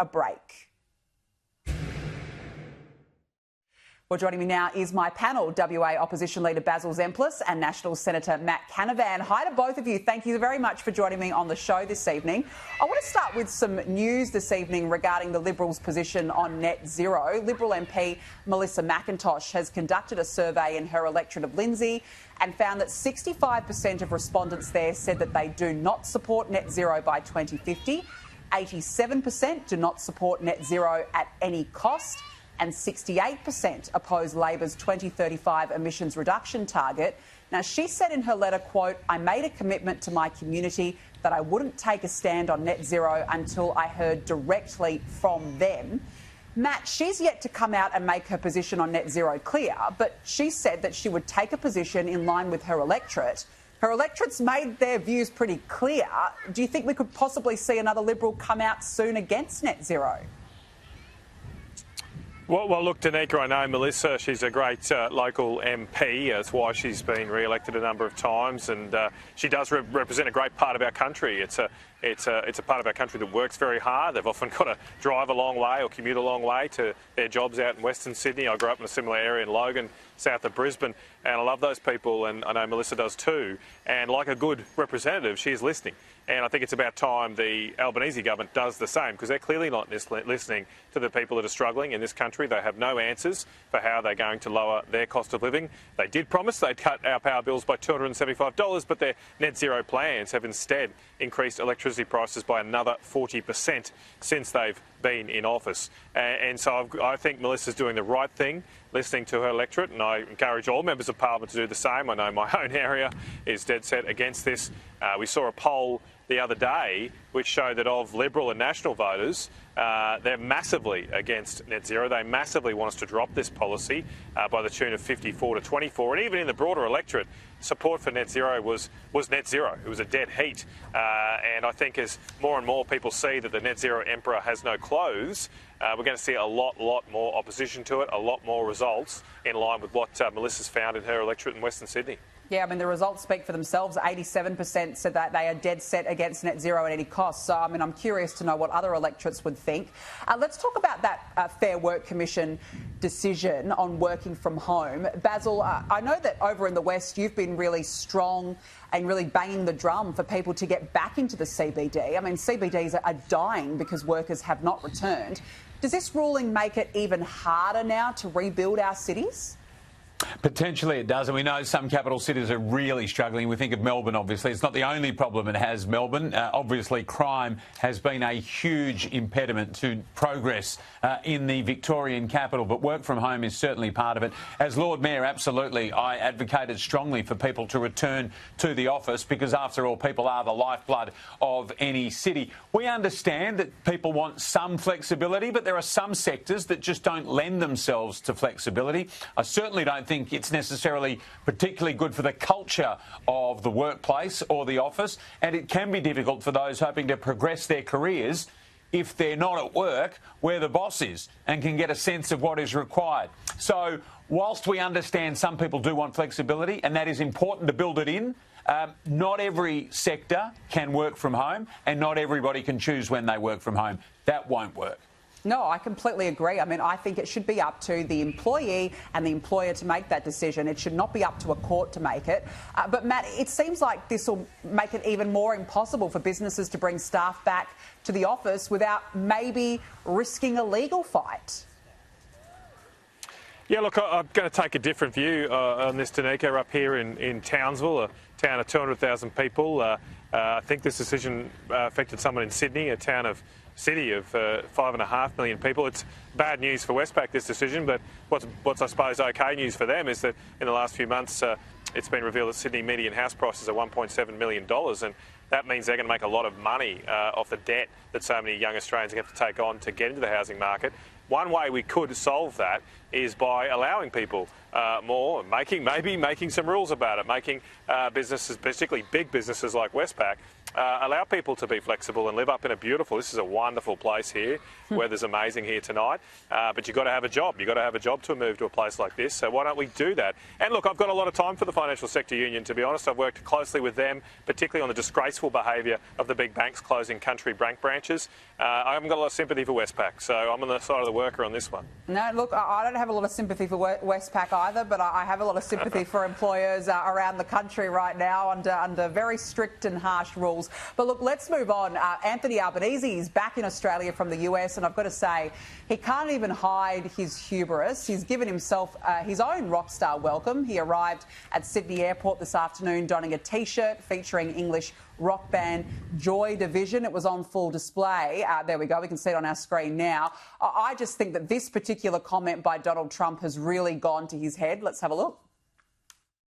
a break. Well, joining me now is my panel, WA Opposition Leader Basil Zemplis and National Senator M.Canavan. Hi to both of you. Thank you very much for joining me on the show this evening. I want to start with some news this evening regarding the Liberals' position on net zero. Liberal MP Melissa McIntosh has conducted a survey in her electorate of Lindsay and found that 65% of respondents there said that they do not support net zero by 2050, 87% do not support net zero at any cost, and 68% oppose Labor's 2035 emissions reduction target. Now, she said in her letter, quote, "I made a commitment to my community that I wouldn't take a stand on net zero until I heard directly from them." Matt, she's yet to come out and make her position on net zero clear, but she said that she would take a position in line with her electorate. Her electorate's made their views pretty clear. Do you think we could possibly see another Liberal come out soon against net zero? Well, look, Danica, I know Melissa, she's a great local MP. That's why she's been re-elected a number of times, and she does represent a great part of our country. It's a part of our country that works very hard. They've often got to drive a long way or commute a long way to their jobs out in Western Sydney. I grew up in a similar area in Logan, south of Brisbane, and I love those people, and I know Melissa does too. And like a good representative, she is listening. And I think it's about time the Albanese government does the same, because they're clearly not listening to the people that are struggling in this country. They have no answers for how they're going to lower their cost of living. They did promise they'd cut our power bills by $275, but their net zero plans have instead increased electricity prices by another 40% since they've been in office. And so I think Melissa's doing the right thing, listening to her electorate, and I encourage all members of Parliament to do the same. I know my own area is dead set against this. We saw a poll the other day which showed that of Liberal and National voters, they're massively against net zero. They massively want us to drop this policy by the tune of 54 to 24. And even in the broader electorate, support for net zero was net zero. It was a dead heat. And I think as more and more people see that the net zero emperor has no clothes, we're going to see a lot more opposition to it, a lot more results in line with what Melissa's found in her electorate in Western Sydney. Yeah, I mean, the results speak for themselves. 87% said that they are dead set against net zero at any cost. So, I mean, I'm curious to know what other electorates would think. Let's talk about that Fair Work Commission decision on working from home. Basil, I know that over in the West you've been really strong and really banging the drum for people to get back into the CBD. I mean, CBDs are dying because workers have not returned. Does this ruling make it even harder now to rebuild our cities? Potentially it does, and we know some capital cities are really struggling. We think of Melbourne, obviously. It's not the only problem it has, Melbourne. Obviously, crime has been a huge impediment to progress in the Victorian capital, but work from home is certainly part of it. As Lord Mayor, absolutely, I advocated strongly for people to return to the office because, after all, people are the lifeblood of any city. We understand that people want some flexibility, but there are some sectors that just don't lend themselves to flexibility. I certainly don't think it's necessarily particularly good for the culture of the workplace or the office, and it can be difficult for those hoping to progress their careers if they're not at work where the boss is and can get a sense of what is required. So whilst we understand some people do want flexibility, and that is important to build it in, not every sector can work from home, and not everybody can choose when they work from home. That won't work. No, I completely agree. I mean, I think it should be up to the employee and the employer to make that decision. It should not be up to a court to make it. But, Matt, it seems like this will make it even more impossible for businesses to bring staff back to the office without maybe risking a legal fight. Yeah, look, I'm going to take a different view on this, Danica, up here in Townsville, a town of 200,000 people. I think this decision affected someone in Sydney, a city of 5.5 million people. It's bad news for Westpac, this decision, but what's I suppose okay news for them is that in the last few months it's been revealed that Sydney median house prices are $1.7 million, and that means they're going to make a lot of money off the debt that so many young Australians have to take on to get into the housing market. One way we could solve that is by allowing people more, making some rules about it, making businesses, particularly big businesses like Westpac, allow people to be flexible and live up in a beautiful, this is a wonderful place here. Weather's amazing here tonight, but you've got to have a job. You've got to have a job to move to a place like this, so why don't we do that? And look, I've got a lot of time for the Financial Sector Union, to be honest. I've worked closely with them, particularly on the disgraceful behaviour of the big banks closing country bank branches. I haven't got a lot of sympathy for Westpac, so I'm on the side of the worker on this one. No, look, I don't have a lot of sympathy for Westpac either, but I have a lot of sympathy for employers around the country right now under very strict and harsh rules. But look, let's move on. Anthony Albanese is back in Australia from the US, and I've got to say, he can't even hide his hubris. He's given himself his own rock star welcome. He arrived at Sydney Airport this afternoon donning a T-shirt featuring English rock band Joy Division. It was on full display. There we go. We can see it on our screen now. I just think that this particular comment by Donald Trump has really gone to his head. Let's have a look.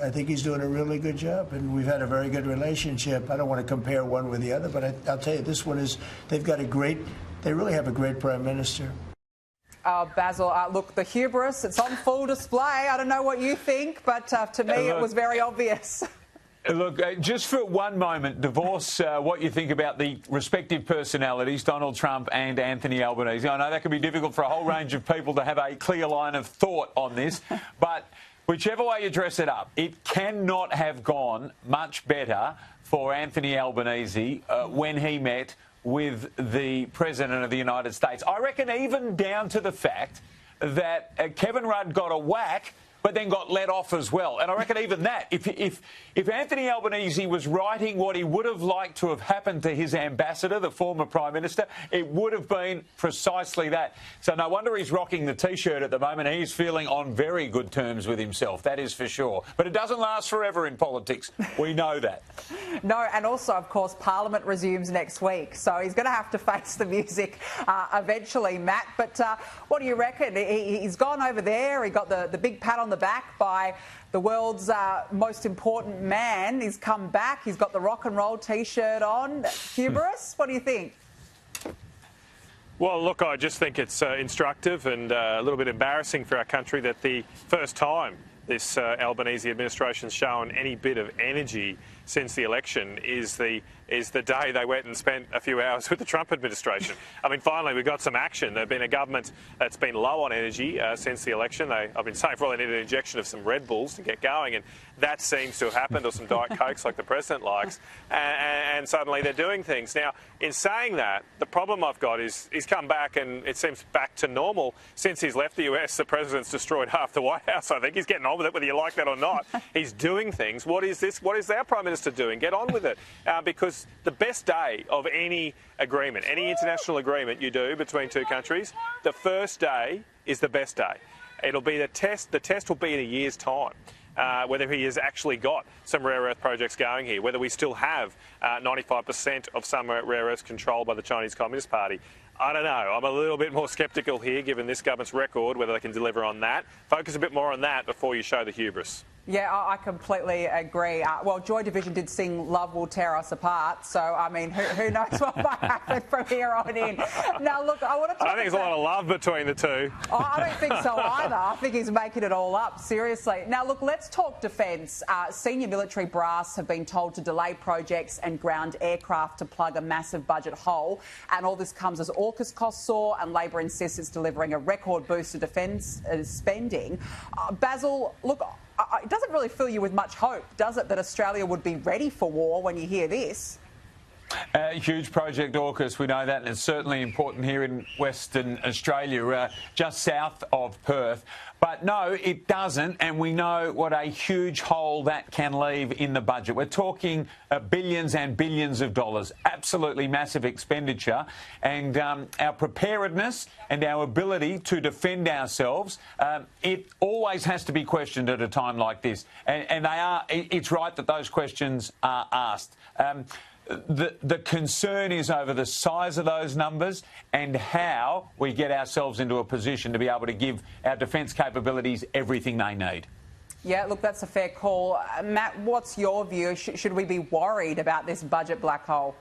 I think he's doing a really good job, and we've had a very good relationship. I don't want to compare one with the other, but I'll tell you, this one is, they really have a great Prime Minister. Basil, look, the hubris, it's on full display. I don't know what you think, but to me it was very obvious. Look, just for one moment, divorce what you think about the respective personalities, Donald Trump and Anthony Albanese. I know that can be difficult for a whole range of people to have a clear line of thought on this, but whichever way you dress it up, it cannot have gone much better for Anthony Albanese when he met with the President of the United States. I reckon even down to the fact that Kevin Rudd got a whack but then got let off as well. And I reckon even that, if Anthony Albanese was writing what he would have liked to have happened to his ambassador, the former Prime Minister, it would have been precisely that. So no wonder he's rocking the T-shirt at the moment. He's feeling on very good terms with himself, that is for sure. But it doesn't last forever in politics. We know that. No, and also, of course, Parliament resumes next week, so he's going to have to face the music eventually, Matt. But what do you reckon? He's gone over there, he got the big pat on the back by the world's most important man. He's come back, he's got the rock and roll T-shirt on. Hubris? What do you think? Well, look, I just think it's instructive and a little bit embarrassing for our country that the first time this Albanese administration's shown any bit of energy since the election is the day they went and spent a few hours with the Trump administration. I mean, finally, we got some action. They've been a government that's been low on energy since the election. I've been saying for all they need an injection of some Red Bulls to get going, and that seems to have happened, or some Diet Cokes like the President likes, and suddenly they're doing things. Now, in saying that, the problem I've got is he's come back and it seems back to normal. Since he's left the US, the President's destroyed half the White House, I think. He's getting on with it, whether you like that or not. He's doing things. What is this? What is our Prime Minister doing? Get on with it. Because the best day of any agreement, any international agreement you do between two countries, the first day is the best day. It'll be the test. The test will be in a year's time. Whether he has actually got some rare earth projects going here, whether we still have 95% of some rare earths controlled by the Chinese Communist Party. I don't know. I'm a little bit more sceptical here, given this government's record, whether they can deliver on that. Focus a bit more on that before you show the hubris. Yeah, I completely agree. Well, Joy Division did sing Love Will Tear Us Apart, so, I mean, who knows what might happen from here on in. Now, look, I want to talk I think there's a lot of love between the two. I don't think so either. I think he's making it all up, seriously. Now, look, let's talk defence. Senior military brass have been told to delay projects and ground aircraft to plug a massive budget hole, and all this comes as AUKUS costs soar and Labor insists it's delivering a record boost to defence spending. Basil, look, it doesn't really fill you with much hope, does it, that Australia would be ready for war when you hear this? Huge project, AUKUS, we know that, and it's certainly important here in Western Australia, just south of Perth. But no, it doesn't, and we know what a huge hole that can leave in the budget. We're talking billions and billions of dollars, absolutely massive expenditure, and our preparedness and our ability to defend ourselves, it always has to be questioned at a time like this, and it's right that those questions are asked. The concern is over the size of those numbers and how we get ourselves into a position to be able to give our defence capabilities everything they need. Yeah, look, that's a fair call. Matt, what's your view? Should we be worried about this budget black hole?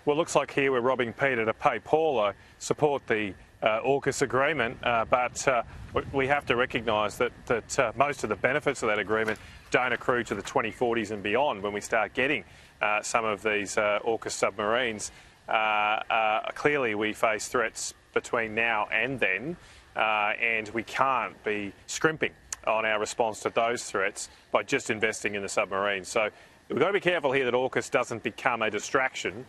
Well, it looks like here we're robbing Peter to pay Paul. I support the AUKUS agreement, but we have to recognise that most of the benefits of that agreement don't accrue to the 2040s and beyond when we start getting some of these AUKUS submarines. Clearly we face threats between now and then, and we can't be scrimping on our response to those threats by just investing in the submarines. So we've got to be careful here that AUKUS doesn't become a distraction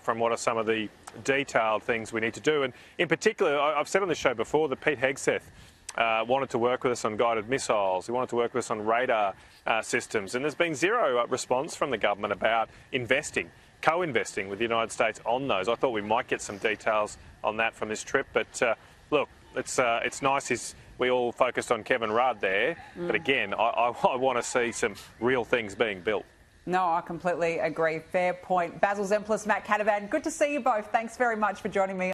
from what are some of the detailed things we need to do. And in particular, I've said on this show before that Pete Hegseth wanted to work with us on guided missiles. He wanted to work with us on radar systems. And there's been zero response from the government about investing, co-investing with the United States on those. I thought we might get some details on that from this trip. But look, it's nice we all focused on Kevin Rudd there. But again, I want to see some real things being built. No, I completely agree. Fair point. Basil Zemplis, Matt Canavan, good to see you both. Thanks very much for joining me.